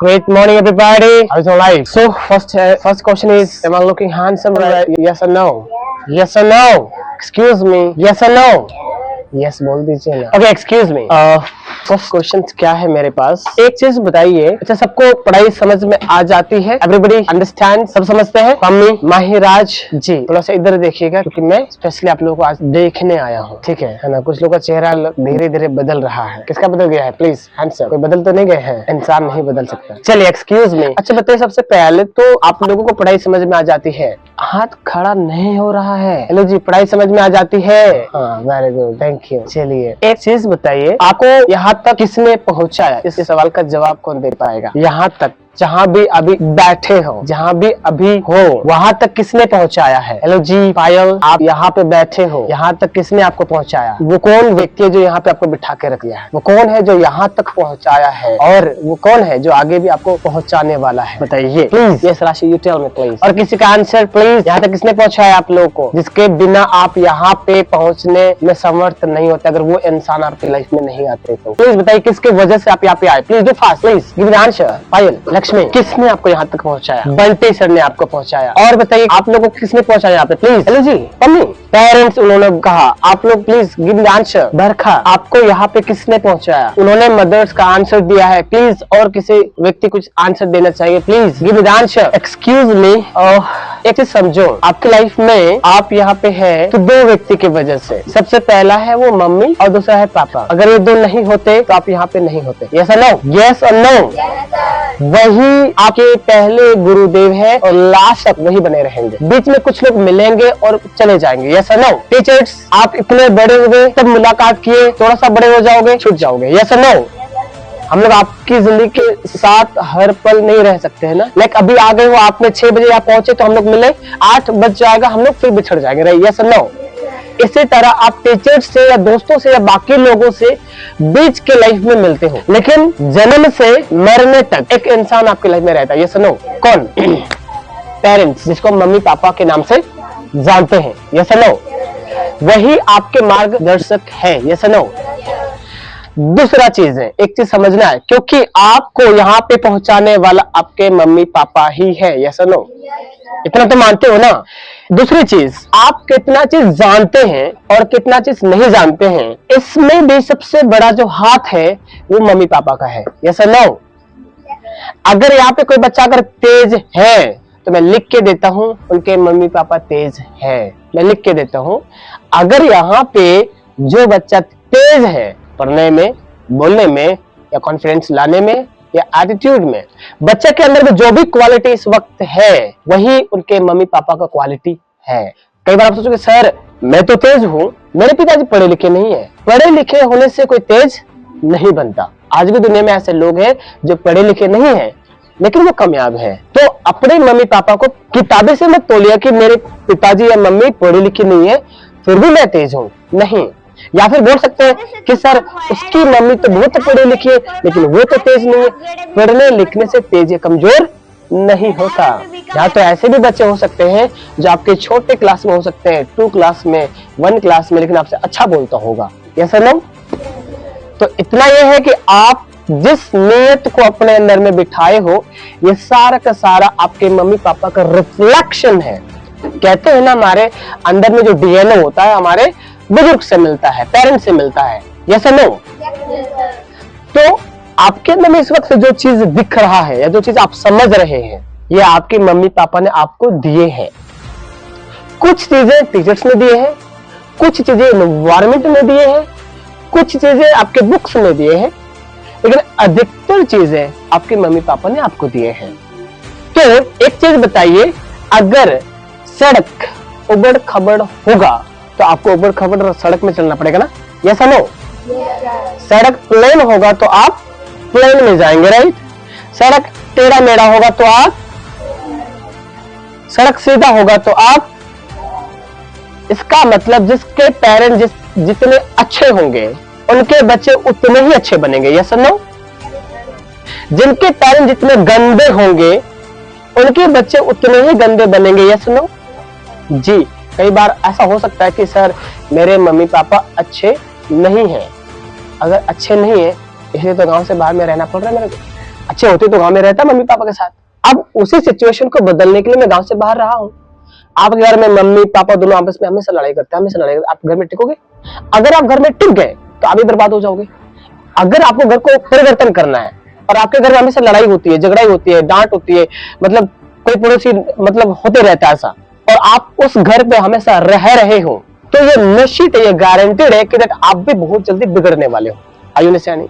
Great morning, everybody. How's your life? So, first question is, am I looking handsome? Right? Yes or no? Yes or no? Excuse me. Yes or no? Yes बोल दीजिए ना. Okay, excuse me. First question क्या है मेरे पास, एक चीज बताइए. अच्छा, सबको पढ़ाई समझ में आ जाती है? Everybody understand? सब समझते हैं? मम्मी माहिराज जी थोड़ा सा इधर देखिएगा, क्योंकि मैं स्पेशली आप लोगों को आज देखने आया हूँ. ठीक है ना? कुछ लोगों का चेहरा धीरे धीरे बदल रहा है. किसका बदल गया है? Please answer. कोई बदल तो नहीं गए हैं? इंसान नहीं बदल सकता. चलिए, एक्सक्यूज मी. अच्छा बताइए, सबसे पहले तो आप लोगों को पढ़ाई समझ में आ जाती है? हाथ खड़ा नहीं हो रहा है. हेलो जी, पढ़ाई समझ में आ जाती है? हाँ, वेरी गुड, थैंक यू. चलिए, एक चीज बताइए, आपको यहाँ तक किसने पहुँचाया? इस सवाल का जवाब कौन दे पाएगा? यहाँ तक जहाँ भी अभी बैठे हो, जहाँ भी अभी हो, वहाँ तक किसने पहुँचाया है? हेलो जी पायल, आप यहाँ पे बैठे हो, यहाँ तक किसने आपको पहुँचाया? वो कौन व्यक्ति है जो यहाँ पे आपको बिठा के रख दिया है? वो कौन है जो यहाँ तक पहुँचाया है? और वो कौन है जो आगे भी आपको पहुँचाने वाला है? बताइए प्लीज. यस राशि, यू टेल मी प्लीज. और किसी का आंसर प्लीज. यहाँ तक किसने पहुँचाया आप लोगों को, जिसके बिना आप यहाँ पे पहुँचने में समर्थ नहीं होते? अगर वो इंसान आपकी लाइफ में नहीं आते तो प्लीज बताइए, किसके वजह से आप यहाँ पे आए? Please do fast, please give the answer. Payal, Lakshmi, किसने आपको यहाँ तक पहुँचाया? बंटी सर ने आपको पहुँचाया. और बताइए, आप लोगों को किसने पहुँचाया यहाँ पे? प्लीज. हेलो जी मम्मी, पेरेंट्स उन्होंने कहा. आप लोग please give the answer. Barkha, आपको यहाँ पे किसने पहुँचाया? उन्होंने मदर्स का आंसर दिया है. प्लीज और किसी व्यक्ति कुछ आंसर देना चाहिए. Please give the answer. Excuse me. एक चीज समझो, आपकी लाइफ में आप यहाँ पे है तो दो व्यक्ति की वजह से. सबसे पहला है वो मम्मी और दूसरा है पापा. अगर ये दो नहीं होते तो आप यहाँ पे नहीं होते. यस और नो? यस और नो? वही आपके पहले गुरुदेव है और लास्ट तक वही बने रहेंगे. बीच में कुछ लोग मिलेंगे और चले जाएंगे. यस और नो? टीचर्स, आप इतने बड़े हुए, तब मुलाकात किए, थोड़ा सा बड़े हो जाओगे, छूट जाओगे. यस और नो? हम लोग आपकी जिंदगी के साथ हर पल नहीं रह सकते हैं ना. लाइक अभी आ गए हो, आपने 6 बजे यहाँ पहुंचे तो हम लोग मिले, 8 बज जाएगा, हम लोग फिर बिछड़ जाएंगे. राइट? यस और नो? इसी तरह आप टीचर्स से या दोस्तों से या बाकी लोगों से बीच के लाइफ में मिलते हो, लेकिन जन्म से मरने तक एक इंसान आपकी लाइफ में रहता है. यस और नो? कौन? पेरेंट्स, जिसको मम्मी पापा के नाम से जानते हैं. यस और नो? वही आपके मार्गदर्शक है. यस और नो? दूसरा चीज है, एक चीज समझना है, क्योंकि आपको यहाँ पे पहुंचाने वाला आपके मम्मी पापा ही है. यस और नो? इतना तो मानते हो ना. दूसरी चीज, आप कितना चीज जानते हैं और कितना चीज नहीं जानते हैं, इसमें भी सबसे बड़ा जो हाथ है वो मम्मी पापा का है. यस और नो? अगर यहाँ पे कोई बच्चा अगर तेज है तो मैं लिख के देता हूँ उनके मम्मी पापा तेज है. मैं लिख के देता हूँ, अगर यहाँ पे जो बच्चा तेज है पढ़ने में, बोलने में, या कॉन्फिडेंस लाने में, या एटीट्यूड में, बच्चे के अंदर में जो भी क्वालिटी इस वक्त है वही उनके मम्मी पापा का क्वालिटी है. कई बार आप सोचोगे, सर मैं तो तेज हूँ, मेरे पिताजी पढ़े लिखे नहीं है. पढ़े लिखे होने से कोई तेज नहीं बनता. आज भी दुनिया में ऐसे लोग हैं जो पढ़े लिखे नहीं है लेकिन वो कामयाब है. तो अपने मम्मी पापा को किताबें से मत तोलिए कि मेरे पिताजी या मम्मी पढ़े लिखे नहीं है फिर भी मैं तेज हूँ. नहीं. या फिर बोल सकते हैं कि सर उसकी मम्मी तो बहुत पढ़ी लिखी है लेकिन वो तो तेज नहीं है. पढ़ने लिखने से तेज या कमजोर नहीं होता. या तो ऐसे भी बच्चे हो सकते हैं जो आपके छोटे क्लास में हो सकते हैं, 2 क्लास में, 1 क्लास में, लेकिन आपसे अच्छा बोलता होगा. यस और नो? तो इतना यह है कि आप जिस नियत को अपने अंदर में बिठाए हो, ये सारा का सारा आपके मम्मी पापा का रिफ्लेक्शन है. कहते हैं ना, हमारे अंदर में जो डीएनए होता है हमारे बुजुर्ग से मिलता है, पेरेंट्स से मिलता है. यस और नो? तो आपके अंदर में इस वक्त जो चीज दिख रहा है या जो चीज आप समझ रहे हैं, ये आपके मम्मी पापा ने आपको दिए हैं. कुछ चीजें टीचर्स ने दिए हैं, कुछ चीजें एनवायरमेंट ने दिए हैं, कुछ चीजें आपके बुक्स में दिए हैं, लेकिन अधिकतर चीजें आपके मम्मी पापा ने आपको दिए हैं. तो एक चीज बताइए, अगर सड़क उबड़ खबड़ होगा तो आपको उबड़ खबड़ सड़क में चलना पड़ेगा ना. यस और नो? सड़क प्लेन होगा तो आप प्लेन में जाएंगे. राइट? सड़क टेढ़ा मेढ़ा होगा तो आप, सड़क सीधा होगा तो आप. इसका मतलब जिसके पेरेंट्स जितने अच्छे होंगे उनके बच्चे उतने ही अच्छे बनेंगे. यस और नो? जिनके पेरेंट्स जितने गंदे होंगे उनके बच्चे उतने ही गंदे बनेंगे. यस और नो? जी. कई बार ऐसा हो सकता है कि सर मेरे मम्मी पापा अच्छे नहीं हैं. अगर अच्छे नहीं है इसलिए तो गांव से बाहर में रहना पड़ रहा है मेरे को. अच्छे होते तो गांव में रहता मम्मी पापा के साथ। अब उसी सिचुएशन को बदलने के लिए मैं गांव से बाहर रहा हूं। आपके घर में मम्मी पापा दोनों आपस में हमेशा लड़ाई करते हैं, हमेशा लड़ाई करते हैं। आप घर में टिकोगे? अगर आप घर में टिक गए तो आप भी बर्बाद हो जाओगे। अगर आपको घर को परिवर्तन करना है और आपके घर में हमेशा लड़ाई होती है, झगड़ाई होती है, डांट होती है, मतलब कोई पड़ोसी मतलब होते रहता है ऐसा, और आप उस घर पे हमेशा रह रहे हो, तो ये निश्चित है, ये गारंटेड है कि दैट आप भी बहुत जल्दी बिगड़ने वाले हो। Are you understanding?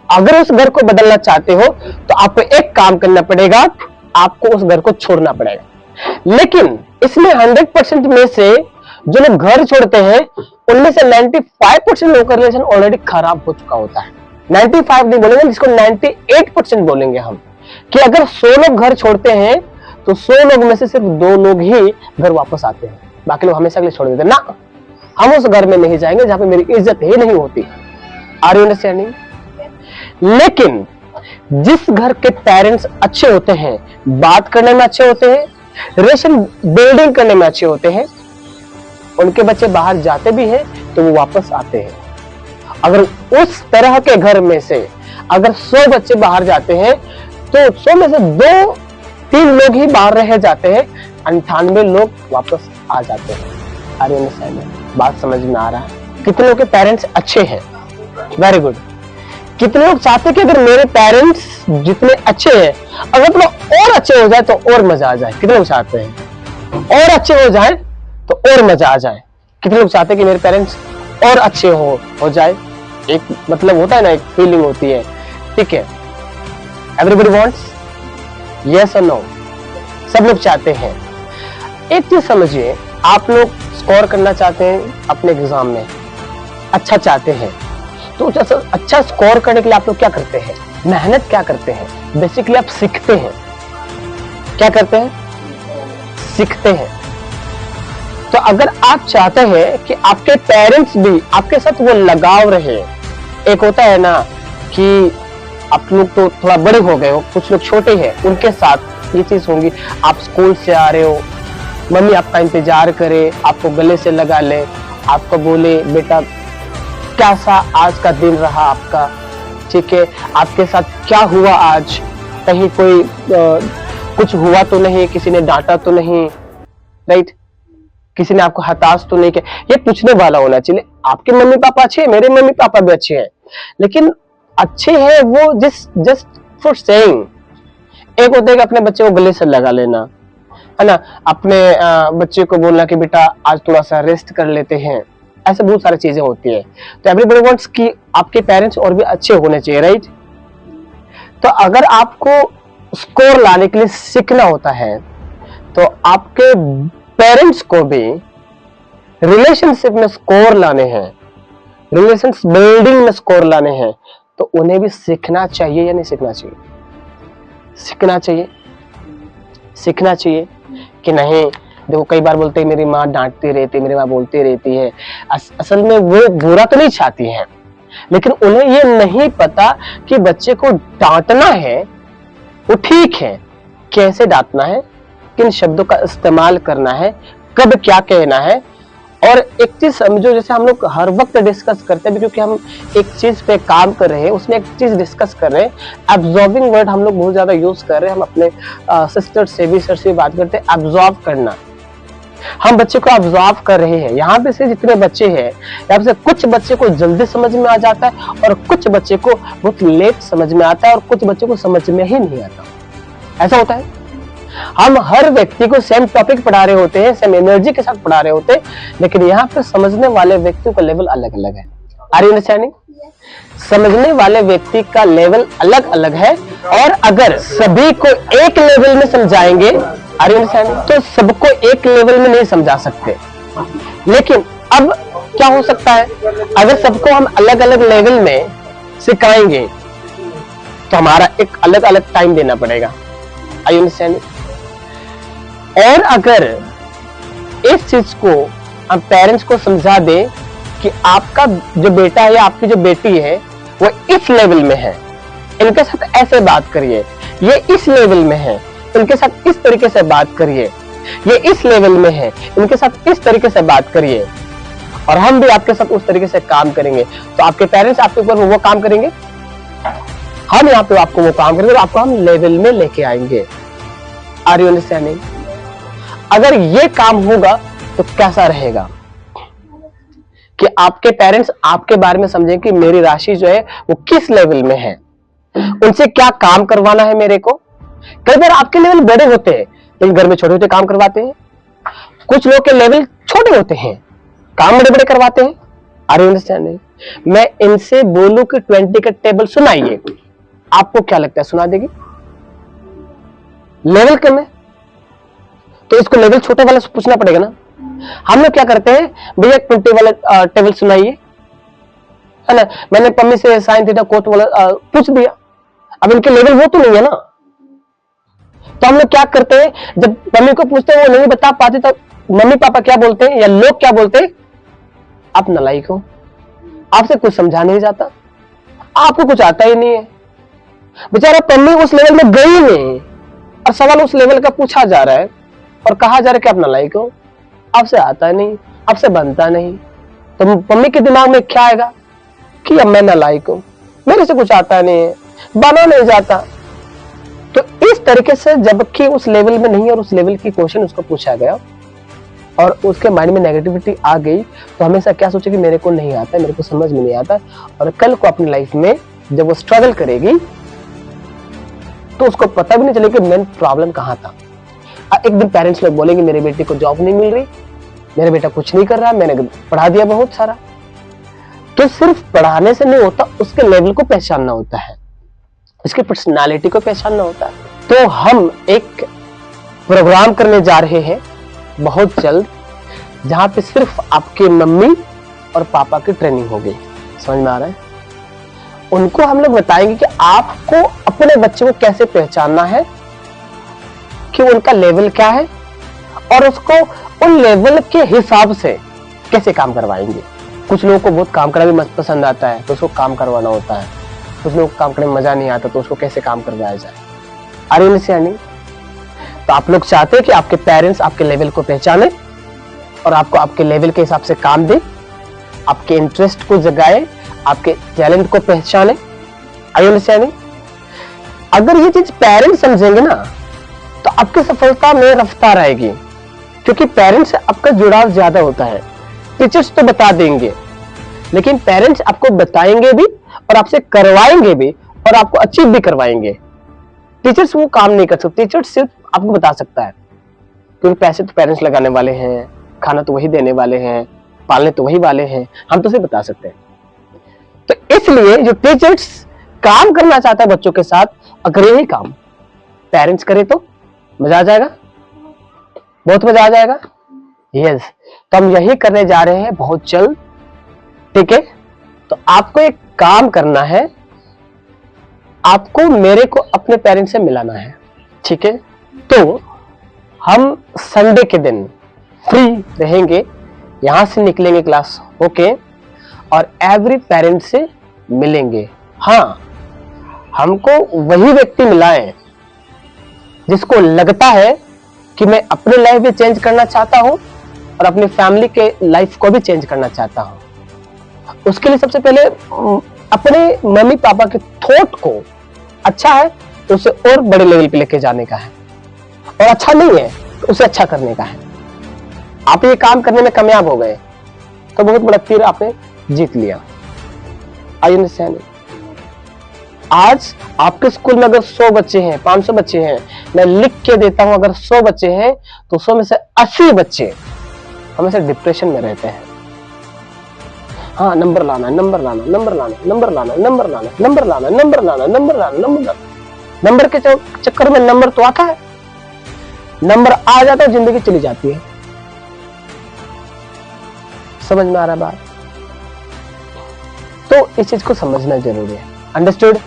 अगर उस घर को बदलना चाहते हो तो आपको एक काम करना पड़ेगा, आपको उस घर को छोड़ना पड़ेगा। लेकिन इसमें 100% में से जो लोग घर छोड़ते हैं उनमें से 95% लोगों का रिलेशन ऑलरेडी खराब हो चुका होता है। 95 नहीं बोलेंगे, जिसको 98% बोलेंगे हम, कि अगर 100 लोग घर छोड़ते हैं तो 100 लोग में से सिर्फ 2 लोग ही घर वापस आते हैं, बाकी लोग हमेशा के लिए छोड़ देते हैं। ना, हम उस घर में नहीं जाएंगे जहां पे मेरी इज्जत ही नहीं होती। Are you understanding? लेकिन जिस घर के पेरेंट्स अच्छे होते हैं, बात करने में अच्छे होते हैं, रिलेशन बिल्डिंग करने में अच्छे होते हैं, उनके बच्चे बाहर जाते भी हैं तो वो वापस आते हैं। अगर उस तरह के घर में से अगर 100 बच्चे बाहर जाते हैं तो 100 में से 2-3 लोग ही बाहर रह जाते हैं, 98 लोग वापस आ जाते हैं। अरे बात समझ में आ रहा है? कितने लोग के पेरेंट्स अच्छे हैं? Very good. कितने लोग चाहते हैं कि अगर मेरे पेरेंट्स जितने अच्छे हैं अगर थोड़ा और अच्छे हो जाए तो और मजा आ जाए? कितने लोग चाहते हैं और अच्छे हो जाए तो और मजा आ जाए? कितने लोग चाहते हैं कि मेरे पेरेंट्स और अच्छे हो जाए? एक मतलब होता है ना, एक फीलिंग होती है, ठीक है। एवरीबॉडी वांट्स, यस और नो? सब लोग चाहते हैं। एक चीज समझिए, आप लोग स्कोर करना चाहते हैं अपने एग्जाम में, अच्छा चाहते हैं, तो अच्छा स्कोर करने के लिए आप लोग क्या करते हैं? मेहनत क्या करते हैं? बेसिकली आप सीखते हैं। क्या करते हैं? सीखते हैं। तो अगर आप चाहते हैं कि आपके पेरेंट्स भी आपके साथ वो लगाव रहे, एक होता है ना कि आप लोग तो थोड़ा बड़े हो गए हो, कुछ लोग छोटे हैं, उनके साथ ये चीज होंगी, आप स्कूल से आ रहे हो, मम्मी आपका इंतजार करे, आपको गले से लगा ले, आपको बोले बेटा कैसा आज का दिन रहा आपका, ठीक है, आपके साथ क्या हुआ आज, कहीं कोई कुछ हुआ तो नहीं, किसी ने डांटा तो नहीं, राइट, किसी ने आपको हताश तो नहीं किया, ये पूछने वाला होना चाहिए। आपके मम्मी पापा अच्छे हैं, मेरे मम्मी पापा भी अच्छे हैं, लेकिन अच्छे हैं वो जस्ट फॉर सेइंग। एक होता है कि अपने बच्चे को गले से लगा लेना, है ना, अपने बच्चे को बोलना कि बेटा आज थोड़ा सा रेस्ट कर लेते हैं, ऐसे बहुत सारी चीजें होती है। तो एवरीबॉडी वांट्स कि आपके पेरेंट्स और भी अच्छे होने चाहिए, राइट। तो अगर आपको स्कोर लाने के लिए सीखना होता है तो आपके पेरेंट्स को भी रिलेशनशिप में स्कोर लाने हैं, रिलेशंस बिल्डिंग में स्कोर लाने हैं, तो उन्हें भी सीखना चाहिए या नहीं सीखना चाहिए? सीखना चाहिए। सीखना चाहिए कि नहीं। देखो कई बार बोलते हैं मेरी माँ डांटती रहती है, मेरी माँ बोलती रहती है, असल में वो बुरा तो नहीं चाहती है, लेकिन उन्हें ये नहीं पता कि बच्चे को डांटना है वो ठीक है, कैसे डांटना है, किन शब्दों का इस्तेमाल करना है, कब क्या कहना है। और एक चीज समझो, जैसे हम लोग हर वक्त डिस्कस करते हैं, क्योंकि हम एक चीज पे काम कर रहे हैं, उसमें एक चीज डिस्कस कर रहे हैं, एब्जॉर्बिंग वर्ड हम लोग बहुत ज्यादा यूज कर रहे हैं। हम अपने सिस्टर से भी, सर से भी बात करते हैं, एब्जॉर्ब करना। हम बच्चे को ऑब्जर्व कर रहे हैं। यहाँ पे से जितने बच्चे हैं, यहाँ से कुछ बच्चे को जल्दी समझ में आ जाता है और कुछ बच्चे को बहुत लेट समझ में आता है और कुछ बच्चे को समझ में ही नहीं आता। ऐसा होता है। हम हर व्यक्ति को सेम टॉपिक पढ़ा रहे होते हैं, सेम एनर्जी के साथ पढ़ा रहे होते हैं, लेकिन यहाँ पे समझने वाले व्यक्तियों का लेवल अलग अलग है। Are you understanding? समझने वाले व्यक्ति का लेवल अलग अलग है, और अगर सभी को एक लेवल में समझाएंगे, आर यू अंडरस्टैंडिंग, तो सबको एक लेवल में नहीं समझा सकते। लेकिन अब क्या हो सकता है, अगर सबको हम अलग अलग लेवल में सिखाएंगे तो हमारा एक अलग अलग टाइम देना पड़ेगा। Are you understanding? और अगर इस चीज को हम पेरेंट्स को समझा दे कि आपका जो बेटा है या आपकी जो बेटी है वो इस लेवल में है, इनके साथ ऐसे बात करिए, ये इस लेवल में है, इनके साथ इस तरीके से बात करिए, ये इस लेवल में है, इनके साथ इस तरीके से बात करिए, और हम भी आपके साथ उस तरीके से काम करेंगे, तो आपके पेरेंट्स आपके ऊपर वो काम करेंगे। हम यहाँ पे आपको वो काम करेंगे, आपको हम लेवल में लेके आएंगे। Are you understanding? अगर ये काम होगा तो कैसा रहेगा कि आपके पेरेंट्स आपके बारे में समझें कि मेरी राशि जो है वो किस लेवल में है, उनसे क्या काम करवाना है मेरे को। कई बार आपके लेवल बड़े होते हैं लेकिन घर में छोटे छोटे काम करवाते हैं, कुछ लोग के लेवल छोटे होते हैं, काम बड़े बड़े करवाते हैं। Are you understanding? मैं इनसे बोलूं कि 20 का टेबल सुनाइए, आपको क्या लगता है सुना देगी? लेवल कम है तो इसको लेवल छोटे वाले से पूछना पड़ेगा ना। हम लोग क्या करते हैं, भैया 20 वाला टेबल सुनाइए, है ना। मैंने पम्मी से साइन थीटा कोट वाला पूछ दिया, अब इनके लेवल वो तो नहीं है ना। तो हम लोग क्या करते हैं, जब मम्मी को पूछते हैं वो नहीं बता पाते तो मम्मी पापा क्या बोलते हैं या लोग क्या बोलते हैं, आप नालायक हो, आपसे कुछ समझा नहीं जाता, आपको कुछ आता ही नहीं है। बेचारा पम्मी उस लेवल में गई नहीं और सवाल उस लेवल का पूछा जा रहा है और कहा जा रहा है कि आप नालायक हो, आपसे आता नहीं, आपसे बनता नहीं। तो मम्मी के दिमाग में क्या आएगा कि अब मैं नालायक हूं, मेरे से कुछ आता नहीं है, बना नहीं जाता। तो इस तरीके से जबकि उस लेवल में नहीं और उस लेवल की क्वेश्चन उसको पूछा गया और उसके माइंड में नेगेटिविटी आ गई, तो हमेशा क्या सोचे कि मेरे को नहीं आता, मेरे को समझ में नहीं आता। और कल को अपनी लाइफ में जब वो स्ट्रगल करेगी तो उसको पता भी नहीं चलेगा कि मेन प्रॉब्लम कहां था। एक दिन पेरेंट्स लोग बोलेंगे मेरे बेटे को जॉब नहीं मिल रही, मेरा बेटा कुछ नहीं कर रहा, मैंने पढ़ा दिया बहुत सारा। तो सिर्फ पढ़ाने से नहीं होता, उसके लेवल को पहचानना होता है, उसकी पर्सनालिटी को पहचानना होता है। तो हम एक प्रोग्राम करने जा रहे हैं बहुत जल्द, जहां पे सिर्फ आपके मम्मी और पापा की ट्रेनिंग होगी। समझ में आ रहा है? उनको हम लोग बताएंगे कि आपको अपने बच्चे को कैसे पहचानना है, कि उनका लेवल क्या है और उसको उन लेवल के हिसाब से कैसे काम करवाएंगे। कुछ लोगों को बहुत काम करना भी मत पसंद आता है तो उसको काम करवाना होता है, कुछ लोगों को काम करने में मजा नहीं आता तो उसको कैसे काम करवाया जाए। Are you understanding? तो आप लोग चाहते हैं कि आपके पेरेंट्स आपके लेवल को पहचाने और आपको आपके लेवल के हिसाब से काम दे, आपके इंटरेस्ट को जगाए, आपके टैलेंट को पहचाने। Are you understanding? अगर ये चीज पेरेंट्स समझेंगे ना तो आपकी सफलता में रफ्तार आएगी, क्योंकि पेरेंट्स से आपका जुड़ाव ज्यादा होता है। टीचर्स तो बता देंगे लेकिन पेरेंट्स आपको बताएंगे भी और आपसे करवाएंगे भी और आपको अचीव भी करवाएंगे। टीचर्स वो काम नहीं कर सकते, टीचर्स सिर्फ आपको बता सकता है, क्योंकि पैसे तो पेरेंट्स लगाने वाले हैं, खाना तो वही देने वाले हैं, पालने तो वही वाले हैं, हम तो सिर्फ बता सकते हैं। तो इसलिए जो टीचर्स काम करना चाहता है बच्चों के साथ, अगर यही काम पेरेंट्स करे तो मजा आ जाएगा, बहुत मजा आ जाएगा। यस, तो हम यही करने जा रहे हैं बहुत जल्द, ठीक है। तो आपको एक काम करना है, आपको मेरे को अपने पेरेंट्स से मिलाना है, ठीक है। तो हम संडे के दिन फ्री रहेंगे, यहां से निकलेंगे क्लास ओके, और एवरी पेरेंट से मिलेंगे। हाँ, हमको वही व्यक्ति मिलाएं जिसको लगता है कि मैं अपनी लाइफ भी चेंज करना चाहता हूं और अपनी फैमिली के लाइफ को भी चेंज करना चाहता हूं। उसके लिए सबसे पहले अपने मम्मी पापा के थॉट को अच्छा है तो उसे और बड़े लेवल पे लेके जाने का है, और अच्छा नहीं है तो उसे अच्छा करने का है। आप ये काम करने में कामयाब हो गए तो बहुत बड़ा तीर आपने जीत लिया। I understand? आज आपके स्कूल में अगर 100 बच्चे हैं, 500 बच्चे हैं, मैं लिख के देता हूं, अगर 100 बच्चे हैं तो 100 में से 80 बच्चे हमेशा डिप्रेशन में रहते हैं। हाँ, नंबर लाना, नंबर लाना, नंबर लाना, नंबर लाना, नंबर लाना, नंबर लाना, नंबर लाना, नंबर लाना, नंबर लाना। नंबर के चक्कर में नंबर तो आता है, नंबर आ जाता है, जिंदगी चली जाती है। समझ में आ रहा बात? तो इस चीज को समझना जरूरी है। अंडरस्टूड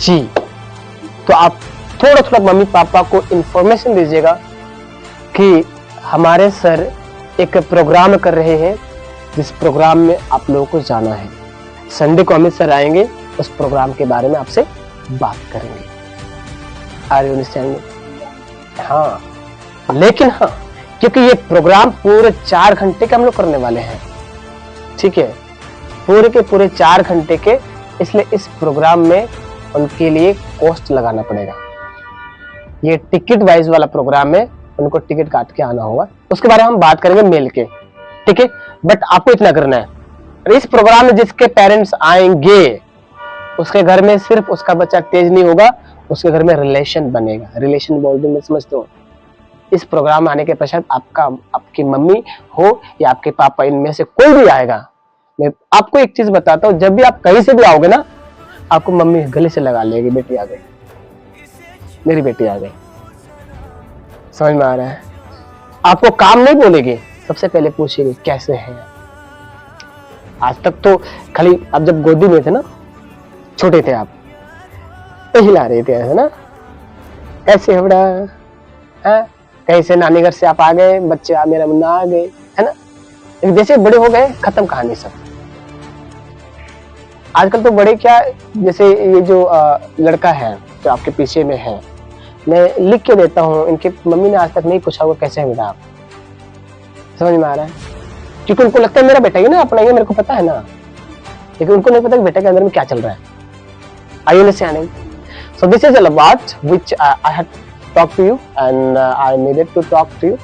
जी? तो आप थोड़ा थोड़ा मम्मी पापा को इंफॉर्मेशन दीजिएगा कि हमारे सर एक प्रोग्राम कर रहे हैं, जिस प्रोग्राम में आप लोगों को जाना है। संडे को अमित सर आएंगे, उस प्रोग्राम के बारे में आपसे बात करेंगे। Are you understanding? हाँ, लेकिन हाँ, क्योंकि ये प्रोग्राम पूरे 4 घंटे के हम लोग करने वाले हैं, ठीक है। पूरे के पूरे 4 घंटे के इसलिए इस प्रोग्राम में उनके लिए कॉस्ट लगाना पड़ेगा। ये टिकट वाइज वाला प्रोग्राम है, उनको टिकट काट के आना होगा। उसके बारे में हम बात करेंगे मिल के, ठीक है। बट आपको इतना करना है, इस प्रोग्राम में जिसके पेरेंट्स आएंगे उसके घर में सिर्फ उसका बच्चा तेज नहीं होगा, उसके घर में रिलेशन बनेगा। रिलेशन बोलते मैं समझते हो। इस प्रोग्राम में आने के पश्चात आपकी मम्मी हो या आपके पापा, इनमें से कोई भी आएगा, मैं आपको एक चीज बताता हूँ, जब भी आप कहीं से भी आओगे ना, आपको मम्मी गले से लगा लेगी, बेटी आ गई, मेरी बेटी आ गई। समझ में आ रहा है? आपको काम नहीं बोलेगी, सबसे पहले पूछेगी कैसे हैं। आज तक तो खाली आप जब गोदी में थे ना, छोटे थे आप, तो हिला रहे थे ऐसे ना, कैसे है बेटा, कहीं से नानी घर से आप आ गए, बच्चे मेरा मुन्ना आ गए, है ना। जैसे बड़े हो गए, खत्म कहानी सब। आजकल तो बड़े क्या, जैसे ये जो लड़का है जो आपके पीछे में है, मैं लिख के देता हूँ, इनके मम्मी ने आज तक नहीं पूछा होगा कैसे है बेटा आप। समझ में आ रहा है? क्योंकि उनको लगता है मेरा बेटा ही ना, अपना ही, मेरे को पता है ना, लेकिन उनको नहीं पता कि बेटा के अंदर में क्या चल रहा है। Are you understanding? So this is a lot which I had talked to you and I needed to talk to you.